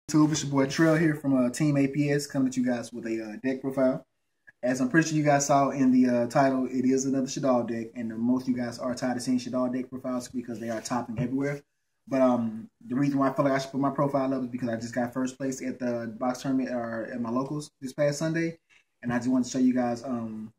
YouTube, it's your boy Trell here from Team APS, coming at you guys with a deck profile. As I'm pretty sure you guys saw in the title, it is another Shaddoll deck, and most of you guys are tired of seeing Shaddoll deck profiles because they are topping everywhere. But the reason why I feel like I should put my profile up is because I just got first place at the box tournament or at my locals this past Sunday, and I just want to show you guys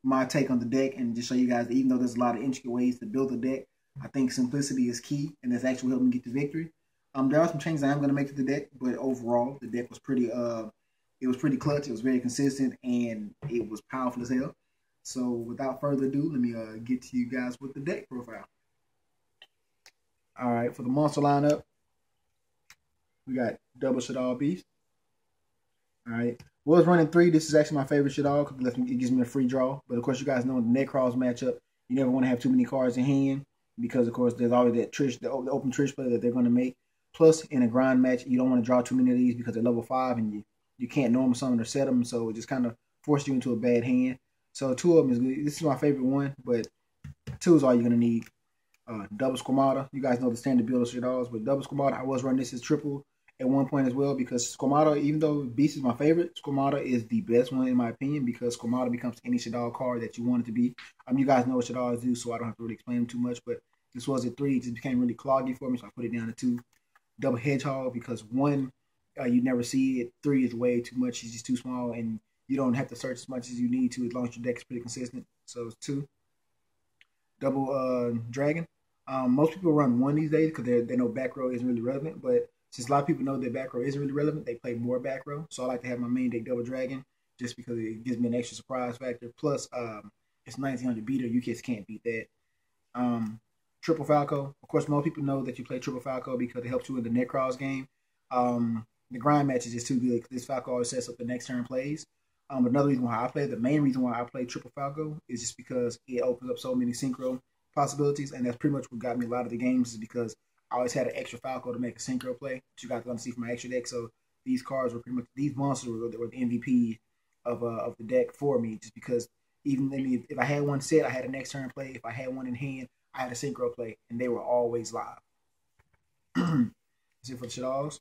my take on the deck and just show you guys that even though there's a lot of intricate ways to build a deck, I think simplicity is key, and that's actually helped me get the victory. There are some changes I am going to make to the deck, but overall, the deck was pretty, it was pretty clutch. It was very consistent, and it was powerful as hell. So, without further ado, let me get to you guys with the deck profile. All right, for the monster lineup, we got double Shaddoll Beast. All right, was running 3. This is actually my favorite Shaddoll because it gives me a free draw. But of course, you guys know in the Necros matchup, you never want to have too many cards in hand because, of course, there's always that Trish, the open Trish play that they're going to make. Plus, in a grind match, you don't want to draw too many of these because they're level 5 and you can't normal summon or set them, so it just kind of forces you into a bad hand. So 2 of them is good. This is my favorite one, but 2 is all you're going to need. Double Squamata. You guys know the standard build of Shaddolls, but double Squamata, I was running this as triple at one point as well because Squamata, even though Beast is my favorite, Squamata is the best one in my opinion because Squamata becomes any Shaddoll card that you want it to be. You guys know what Shaddolls do, so I don't have to really explain them too much, but this was at 3. It just became really cloggy for me, so I put it down to 2. Double Hedgehog because 1, you never see it. 3 is way too much. It's just too small, and you don't have to search as much as you need to as long as your deck is pretty consistent. So it's 2. Double Dragon. Most people run 1 these days because they know back row isn't really relevant, but since a lot of people know that back row isn't really relevant, they play more back row. So I like to have my main deck Double Dragon just because it gives me an extra surprise factor. Plus, it's 1900 beater. You just can't beat that. Triple Falco. Of course, most people know that you play Triple Falco because it helps you in the Necros game. The grind match is just too good because this Falco always sets up the next turn plays. But another reason why I play, the main reason why I play Triple Falco is just because it opens up so many synchro possibilities, and that's pretty much what got me a lot of the games is because I always had an extra Falco to make a synchro play, which you guys are going to see from my extra deck. So these cards were pretty much, these monsters were the MVP of the deck for me just because even if I had one set, I had a next turn play. If I had one in hand, I had a synchro play, and they were always live. That's it for the Shaddolls.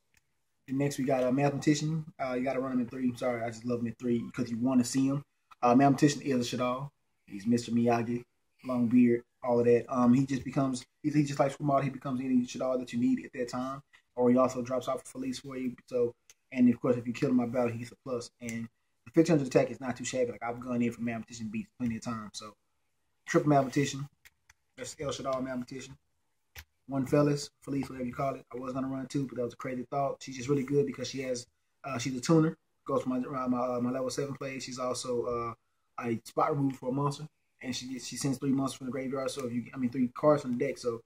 And next, we got a Mathematician. You got to run him in 3. Sorry, I just love him in 3 because you want to see him. Mathematician is a Shaddoll. He's Mr. Miyagi, long beard, all of that. He just becomes, he's just like Squamata. He becomes any Shaddoll that you need at that time. Or he also drops off for Felice for you. So, and of course, if you kill him by battle, he gets a plus. And the 1500 attack is not too shabby. Like, I've gone in for Mathematician beats plenty of times. So, triple Mathematician. That's El Shaddoll Mathematician. 1 Felice, whatever you call it. I was gonna run 2, but that was a crazy thought. She's just really good because she has, she's a tuner. Goes for my level 7 play. She's also a spot removal for a monster, and she sends 3 monsters from the graveyard. So if you, 3 cards from the deck. So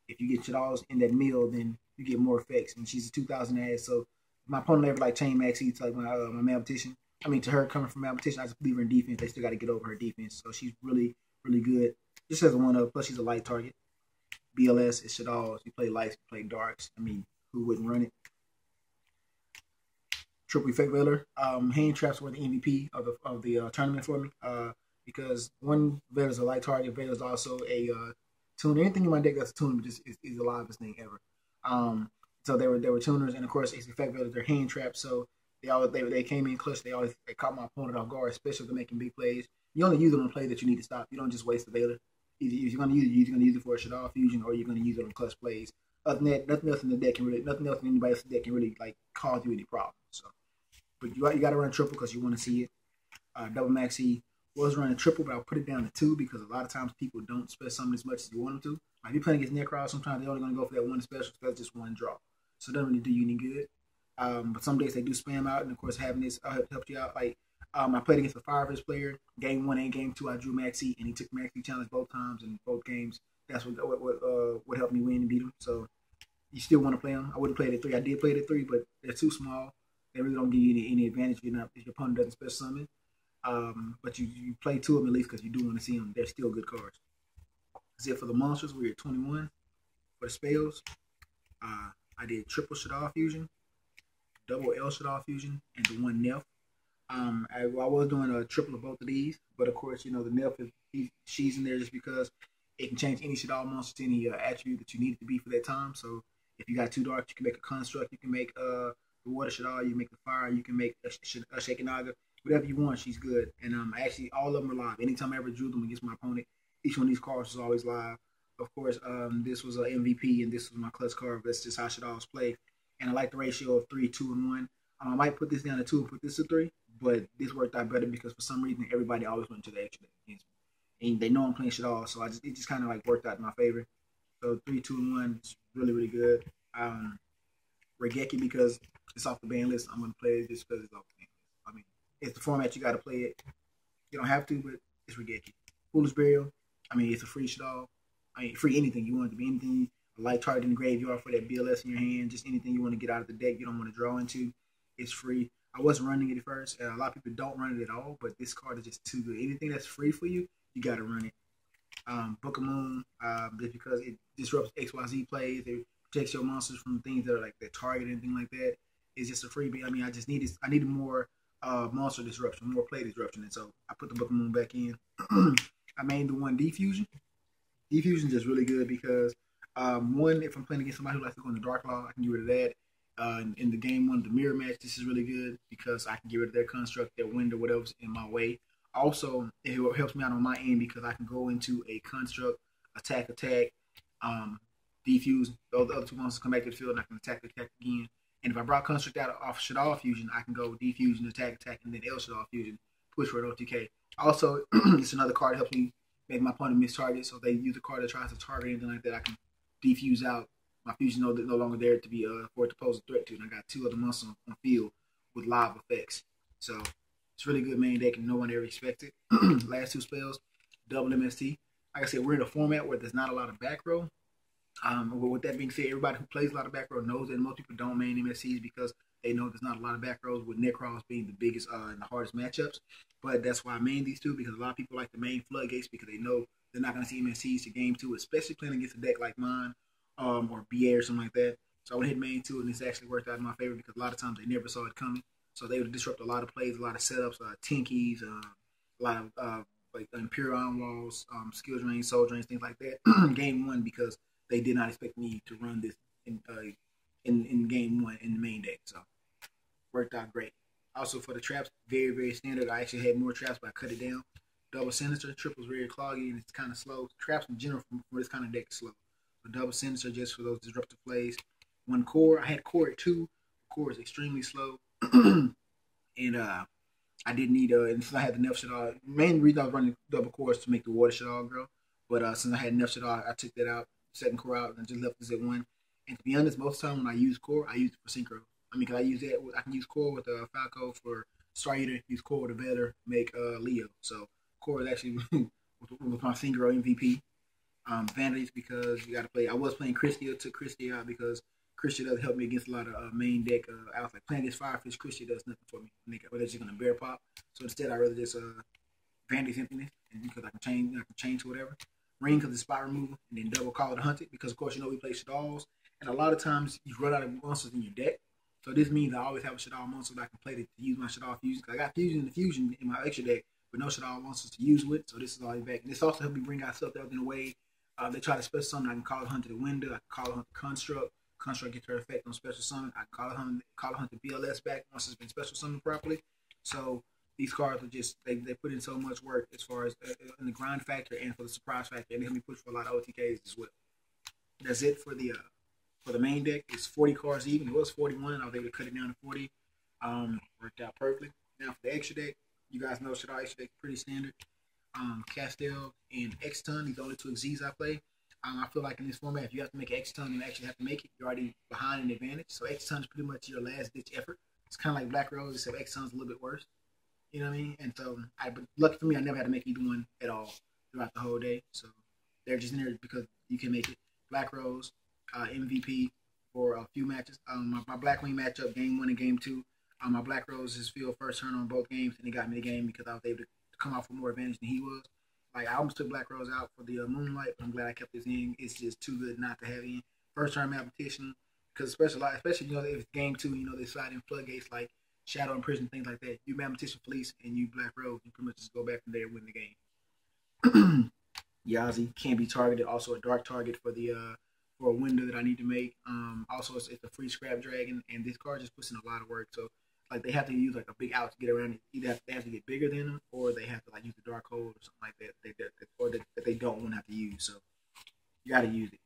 if you get Shaddolls in that mill, then you get more effects. And she's a 2000 ass. So my opponent ever like chain max to like my Mathematician. To her coming from Mathematician, I just leave her in defense. They still got to get over her defense. So she's really, really good. Just has a 1-up, plus she's a light target. BLS is Shaddolls. You play lights, you play darks. Who wouldn't run it? Triple Effect Veiler. Hand traps were the MVP of the tournament for me. Because 1, Veiler's a light target. Veiler's also a tuner. Anything in my deck that's a tuner just is the livest thing ever. So they were tuners, and of course, it's Effect Veiler. They're hand traps, so they came in clutch. They caught my opponent off guard, especially if they're making big plays. You only use them on play that you need to stop. You don't just waste the Veiler. If you're going to use it, you're going to use it for a Shaddoll fusion, or you're going to use it on clutch plays. Other than that, nothing else in the deck can really, nothing else in anybody else's deck can really like cause you any problems. So, but you got to run triple because you want to see it. Double Maxi was running triple, but I'll put it down to 2 because a lot of times people don't spec summon as much as you want them to. Like if you're playing against Necros, sometimes they're only going to go for that 1 special, so that's just 1 draw. So it doesn't really do you any good. But some days they do spam out, and of course having this helped you out. Like I played against a Firefish player. Game 1 and Game 2, I drew Maxi, and he took Maxi challenge both times in both games. That's what helped me win and beat him. So you still want to play him. I would have played at 3. I did play it at 3, but they're too small. They really don't give you any advantage if your opponent doesn't special summon. But you play 2 of them at least because you do want to see them. They're still good cards. That's it for the monsters. We're at 21. For the spells, I did triple Shaddoll fusion, double El Shaddoll fusion, and the 1 Nelf. I was doing a triple of both of these, but of course, the Nelf she's in there just because it can change any Shaddoll monster to any attribute that you need it to be for that time. So if you got 2 darks, you can make a construct. You can make the water Shaddol, you can make the fire, you can make a Shekinaga, whatever you want. She's good, and actually all of them are live. Anytime I ever drew them against my opponent, each one of these cards is always live. Of course, this was an MVP, and this was my clutch card. That's just how Shaddolls play, and I like the ratio of 3, 2, and 1. I might put this down to 2 and put this to 3, but this worked out better because for some reason everybody always went to the extra deck against me, and they know I'm playing Shaddolls, so it just kind of like worked out in my favor. So 3, 2, and 1 is really good. Regeki because it's off the ban list. I'm gonna play it just because it's off the ban list. I mean, it's the format you got to play it. You don't have to, but it's Regeki. Foolish Burial. I mean, it's a free Shaddol. I mean, free anything you want it to be, anything. A light target in the graveyard for that BLS in your hand. Just anything you want to get out of the deck you don't want to draw into. It's free. I wasn't running it at first. A lot of people don't run it at all, but this card is just too good. Anything that's free for you, you got to run it. Book of Moon, just because it disrupts XYZ plays, it protects your monsters from things that are like that target and anything like that. It's just a freebie. I mean, I needed more monster disruption, more play disruption, and so I put the Book of Moon back in. I made the one Defusion. Defusion is just really good because one, if I'm playing against somebody who likes to go in the Dark Law, I can get rid of that. In the game one, the mirror match, this is really good because I can get rid of their construct, their window, whatever's in my way. Also, it helps me out on my end because I can go into a construct, attack, defuse. The other two monsters come back to the field and I can attack again. And if I brought construct out off Shaddoll Fusion, I can go defusion, attack, and then L Shaddoll Fusion, push for an OTK. Also, it's another card that helps me make my opponent miss target. So if they use a card that tries to target anything like that, I can defuse out. My fusion no longer there to be for it to pose a threat to, and I got 2 other monsters on field with live effects. So it's really good main deck, and no one ever expected. Last 2 spells, double MST. Like I said, we're in a format where there's not a lot of back row. With that being said, everybody who plays a lot of back row knows that most people don't main MSTs because they know there's not a lot of back rows, with Necros being the biggest and the hardest matchups. But that's why I main these 2, because a lot of people like to main Floodgates because they know they're not going to see MSTs to game 2, especially playing against a deck like mine. Or BA or something like that. So I went ahead and main 2, and this actually worked out in my favor because a lot of times they never saw it coming. So they would disrupt a lot of plays, a lot of setups, 10 keys, a lot of like Imperial Iron Walls, skill drains, soul drains, things like that. Game 1 because they did not expect me to run this in game 1 in the main deck. So worked out great. Also for the traps, very standard. I actually had more traps, but I cut it down. Double Sinister, triple's very cloggy and it's kind of slow. Traps in general for this kind of deck is slow. A double Sinister just for those disruptive plays. 1 core. I had core at 2. Core is extremely slow. And I didn't need and since I had enough Shaddol, main reason I was running double core is to make the water Shaddol grow. But since I had enough Shaddol, I took that out, second core out, and just left this at 1. And to be honest, most of the time when I use core, I use it for synchro. I mean, cause I use that. I can use core with Falco for Star Eater. Use core with a Vetter, make Leo. So core is actually with my synchro MVP. Vanities because you got to play. I was playing Christia, took Christia out because Christia doesn't help me against a lot of main deck. I was like playing against Firefish. Christia does nothing for me. They're just gonna bear pop. So instead, I rather just Vanities Emptiness, and because I can change to whatever. Ring because it's spot removal, and then double Call the Hunted because of course we play Shaddolls, and a lot of times you run out of monsters in your deck. So this means I always have a Shaddol monster that I can play to use my Shaddol fusion. I got fusion in my extra deck, but no Shaddol monsters to use with. So this is all back, and this also helped me bring out stuff that was in the way. They try to special summon. I can Call the Hunter to the window. I can Call the Hunter construct. Construct gets her effect on special summon. I can Call the Hunter BLS back once it's been special summoned properly. So these cards are just they put in so much work as far as in the grind factor and for the surprise factor, and they help me push for a lot of OTKs as well. That's it for the main deck. It's 40 cards even. It was 41. I was able to cut it down to 40. Worked out perfectly. Now for the extra deck, you guys know Shaddol extra deck pretty standard. Castell and X-Ton, these are the only 2 Xyz I play. I feel like in this format, if you have to make an X-Ton and actually have to make it, you're already behind an advantage. So X-Ton is pretty much your last ditch effort. It's kind of like Black Rose, except X-Ton's a little bit worse. You know what I mean? And so, but lucky for me, I never had to make either one at all throughout the whole day. So they're just in there because you can make it. Black Rose, MVP for a few matches. My Blackwing matchup, game 1 and game 2. My Black Rose is field first turn on both games, and he got me the game because I was able to come out for more advantage than he was. Like I almost took Black Rose out for the Moonlight, but I'm glad I kept this in. It's just too good not to have in first turn mathematician because especially if it's game 2, they slide in floodgates like Shadow and Prison, things like that. You mathematician Fleece and you Black Rose, you pretty much just go back from there and win the game. Yazi can't be targeted, also a dark target for the for a window that I need to make. Also, it's a free scrap dragon, and this card just puts in a lot of work. So, like, they have to use like a big out to get around it. Either they have to get bigger than them, or they have to like use the dark hole or something like that, that they don't want to have to use. So, you got to use it.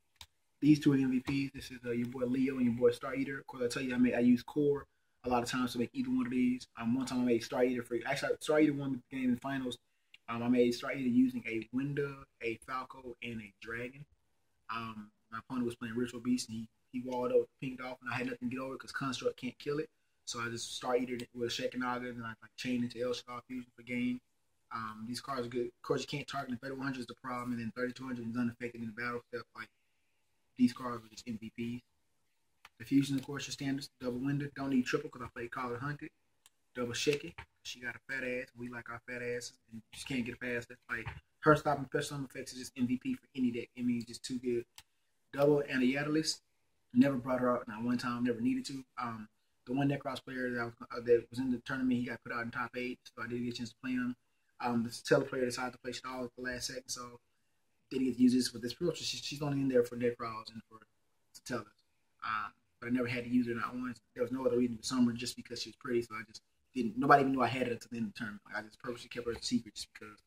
These two are MVPs. This is your boy Leo and your boy Star Eater. Of course, I tell you, I use core a lot of times to make either one of these. One time I made Star Eater for actually Star Eater won the game in finals. I made Star Eater using a Winda, a Falco, and a Dragon. My opponent was playing Ritual Beast, and he walled up with the Pink Dolphin. I had nothing to get over because Construct can't kill it. So I just Star Eater it with Shekinaga, and I like chained into El Shaddol Fusion for game. These cards are good. Of course, you can't target them. 3100 is the problem, and then 3200 is unaffected in the battle step. Like, these cards are just MVPs. The Fusion, of course, your standards. Double Winda. Don't need triple because I played Call It Hunted. Double Sheki. She got a fat ass. We like our fat asses, and just can't get past it. Like, her stopping special effects is just MVP for any deck. I mean, it's just too good. Double Anayatalis. Never brought her out. Not one time. Never needed to. The one Necros player that was in the tournament, he got put out in top 8, so I didn't get a chance to play him. The Teller player decided to play Shaddoll at the last second, so didn't get to use this with this approach. She's only in there for Necros and for Tellers. But I never had to use her not once. There was no other reason to summer just because she was pretty, so I just didn't. Nobody even knew I had it until the end of the tournament. Like, I just purposely kept her a secret just because.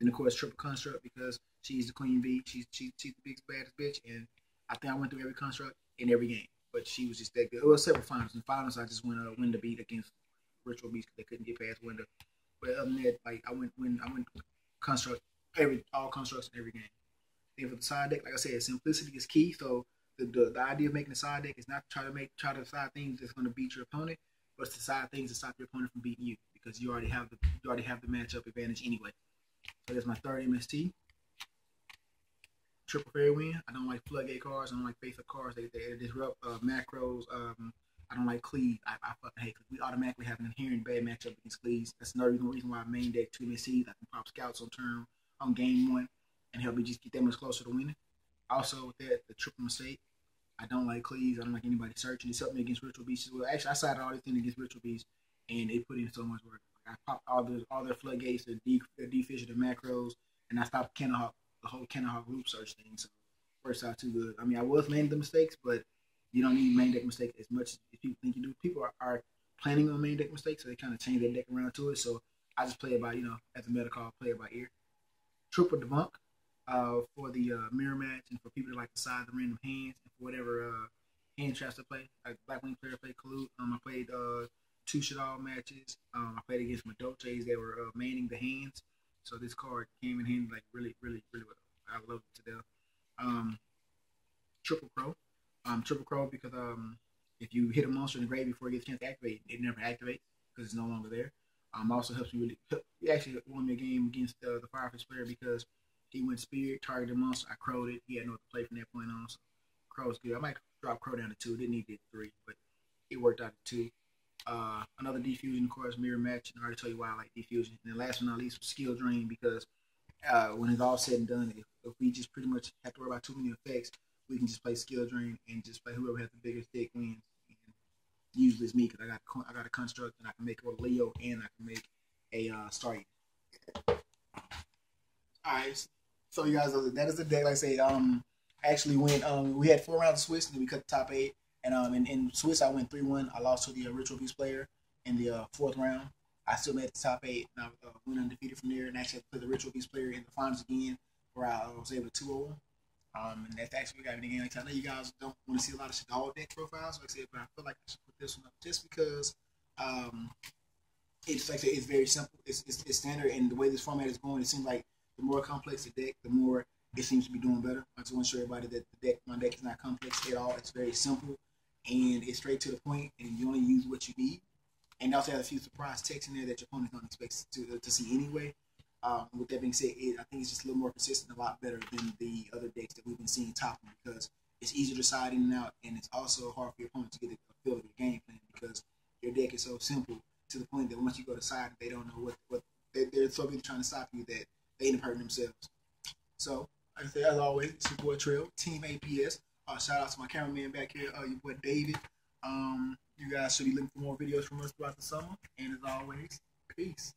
Then of course Triple Construct because she's the Queen Bee. She's the biggest baddest bitch, and I think I went through every construct in every game. But she was just that good. It was several finals. In finals, I just went Winda beat against Ritual Beast because they couldn't get past Winda. But other than that, like I went construct all constructs in every game. And for the side deck, like I said, simplicity is key. So the idea of making a side deck is not to try to decide things that's going to beat your opponent, but it's to decide things to stop your opponent from beating you because you already have the matchup advantage anyway. So there's my third MST. Triple Fairy Wind. I don't like floodgate cards. I don't like face up cards. They disrupt macros. I don't like Cleave. I fucking hate because we automatically have an inherent bad matchup against Cleaves. That's another reason why I main deck 2 MSTs. I can pop scouts on game 1 and help me just get that much closer to winning. Also with that, the triple mistake. I don't like Cleaves. I don't like anybody searching. It's helped me against Ritual Beasts as well. Actually, I sided all this thing against Ritual Beasts, and they put in so much work. Like, I popped all their floodgates, their defisher, their macros, and I stopped the whole Cannonhawk loop search thing. So works out too good. I mean, I was maining the mistakes, but you don't need main deck mistakes as much as people think you do. People are planning on main deck mistakes, so they kind of change their deck around to it. So I just play it by, as a meta call, play it by ear. Triple Debunk for the mirror match and for people that like to side the random hands and for whatever hand traps to play. Like Blackwings player played Kalut. I played 2 Shaddoll matches. I played against Madolches that were manning the hands. So this card came in handy like really, really, really well. I love it to death. Triple Crow. Triple Crow because if you hit a monster in the grave before it gets a chance to activate, it never activates because it's no longer there. Also helps me really. He actually won me a game against the Firefish player because he went Spirit, targeted a monster. I crowed it. He had no play from that point on. So Crow's good. I might drop Crow down to 2. Didn't need to 3, but it worked out to 2. Another Defusion, of course, mirror match. And I already told you why I like Defusion. And then last but not least, Skill Drain because when it's all said and done, if we just pretty much have to worry about too many effects, we can just play Skill Drain and just play whoever has the biggest dick wins. And usually it's me because I got a construct and I can make a Leo and I can make a Star Eater. Alright, so you guys, that is the deck. Like I say, actually went. We had 4 rounds of Swiss and then we cut the top 8. And in Swiss I went 3-1. I lost to the Ritual Beast player in the 4th round. I still made the top 8 and I went undefeated from there. And actually had to play the Ritual Beast player in the finals again, where I was able to 2-0. And that's actually what got me the game. Like, I know you guys don't want to see a lot of Shaddoll deck profiles, like I said, but I feel like I should put this one up just because it's like I said, it's very simple. It's standard, and the way this format is going, it seems like the more complex the deck, the more it seems to be doing better. I just want to show everybody that my deck is not complex at all. It's very simple and it's straight to the point, and you only use what you need. And also has a few surprise text in there that your opponent don't expect to see anyway. With that being said, I think it's just a little more consistent, a lot better than the other decks that we've been seeing topping because it's easier to side in and out, and it's also hard for your opponent to get a feel of your game plan because your deck is so simple to the point that once you go to side, they don't know what they're so busy trying to stop you that they end up hurting themselves. So, like I said, as always, it's your boy Trell, Team APS. Shout out to my cameraman back here, your boy David. You guys should be looking for more videos from us throughout the summer, and as always, peace.